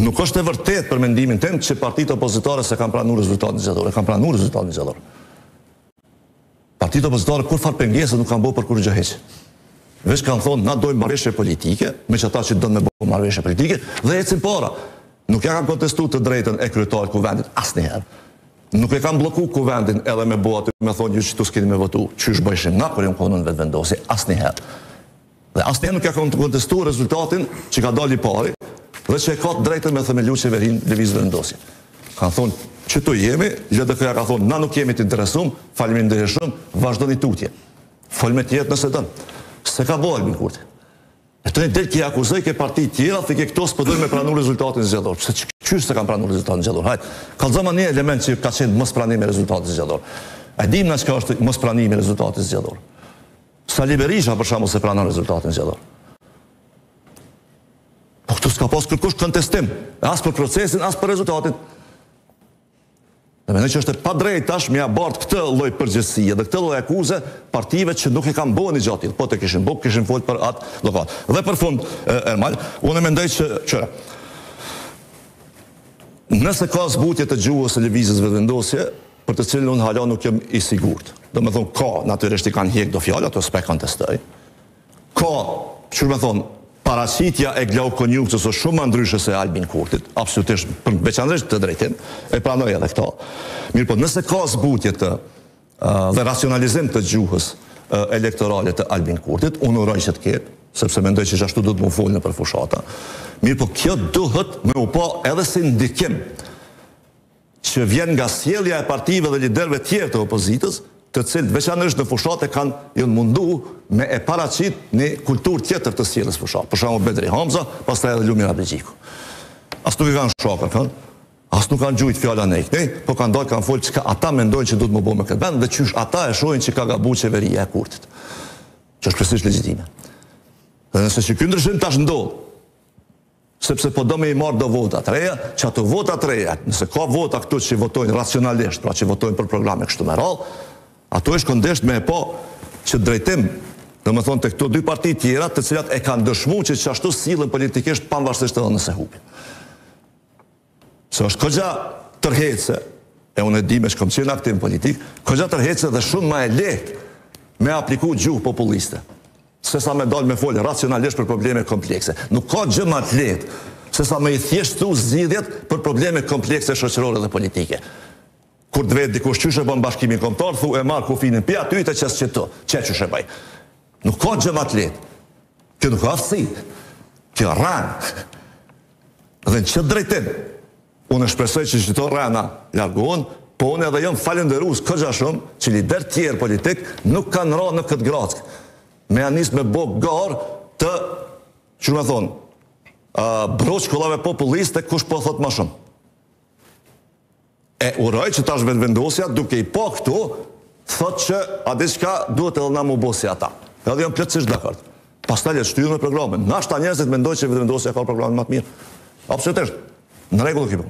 Nuk është e vërtet për mendimin tim që partitë opozitare se kanë pranuar rezultatin zgjedhor, kanë pranuar rezultatin zgjedhor. Partitë opozitare kur fal pengesë nuk kanë bërë për kurrë gjë hiç. Veç kanë thonë na dojmë marrëveshje politike, me që ata që do të bëjnë marrëveshje politike dhe ecin para. Nuk ja kanë kontestuar të drejtën e kryetarit kuvendit asnjëherë. Nuk e kanë bllokuar kuvendin edhe me bua aty me thonë ju që tu s'keni me votu, çysh bëjshin na kur jam konon vetvendosje asnjëherë. Dhe asnjëherë nuk ja kanë kontestuar rezultatin që ka dalë i pari dhe që e ka të drejtën me themelu qeverin lëviz vendosje. Kanë thonë që tu jemi, LDK-ja ka thonë na nuk jemi të interesum, faleminderit shumë, vazhdoni tutje. Fol me tjetë nëse dënë. Se ka bo Albin Kurti. E të një del ki akuzoj ke parti tjera, thike këto s'pëdoj me pranu rezultatin zgjedhor. Se qështë se kanë pranu rezultatin zgjedhor? Hajtë, kalzama një element që ka qenë mos pranimi rezultatin zgjedhor. E dim në që ka është mos pranimi rezultatin zgjedhor. Sali Berisha për shembull se pranon rezultatin zgjedhor. Po këtu s'ka pas kërkush kontestim, as për procesin, as për rezultatin. Dhe mendoj që është e padrejtë tash me ja bart këtë lloj përgjegjësie dhe këtë lloj akuze partive që nuk e kanë bënë gjatë, po të kishin bërë, kishin folur për atë llogat. Dhe për fund, Ermal, unë mendoj që nëse ka zbutje të gjuhës së lëvizjes vendosje, për të cilën unë hala nuk jam i sigurt. Domethënë ka, natyrisht i kanë hjek do fjalë, ato s'pe kontestoj. Ka, çu më thon, paraqitja e Glaukonjuks është shumë më ndryshe se Albin Kurtit, absolutisht, për veçanërisht të drejtim, e pranoj edhe këto. Mirë po, nëse ka zbutje dhe racionalizim të gjuhës elektorale të Albin Kurtit, unë uroj që të ketë, sepse mendoj që ashtu do të më folë në për fushata. Mirë po, kjo duhet me u pa edhe si ndikim që vjen nga sjellja e partive dhe liderëve tjerë të opozitës, të cilët veçanërisht në fushate kanë mundu me e paraqit një kulturë tjetër të sjelljes fushat. Për shembull Bedri Hamza, pastaj edhe Lumira Begjiku. As nuk i kanë shokër, as nuk kanë gjujt fjala ne këtej, po kanë dalë kanë folë çka ata mendojnë që duhet më bëjë me këtë vend dhe çysh ata e shohin që ka gabuar qeveria e Kurtit. Që është kryesisht legjitime. Dhe nëse që ky ndryshim tash ndodh, sepse po do me i marrë do vota të reja, që ato vota të reja, nëse ka vota këtu që votojnë racionalisht, pra që votojnë për programe kështu me radhë, ato është këndesht me e po që drejtim, dhe më thonë të këto dy parti tjera, të cilat e kanë dëshmu që ashtu sillen politikisht pavarësisht edhe nëse hupin. Se është këgja tërhece, e unë e di me shkom qenë aktiv politik, këgja tërhece dhe shumë ma e lehtë me apliku gjuhë populiste. Se sa me dalë me folë racionalisht për probleme komplekse. Nuk ka gjë ma të lehtë, se sa me i thjeshtu zgjidhjet për probleme komplekse shoqërore dhe politike. Kur të vetë dikush qyshe bën bashkimin kombëtar, thu e marr kufinin pi aty të qes qëto, qyshe bëj. Nuk ka gjë ma të lehtë. Kjo nuk ka aftësi. Kjo rran. Dhe në që drejtim, unë shpresoj që çdo rrana largohen, po unë edhe jam falënderues këgja shumë që lider tjerë politik nuk kanë rënë në këtë grackë. Me anis me bo garë të, që me thonë, broq shkollave populiste, kush po thot ma shumë. E uroj që tash vendosja, duke i po këtu, thot që a diçka duhet edhe na mu bo si ata. Edhe jam plotësisht dakord. Pastaj le të shtyjmë me programin. Nashta njerëzit mendojnë që vendosja ka programin më të mirë. Absolutisht. Në rregull kjo.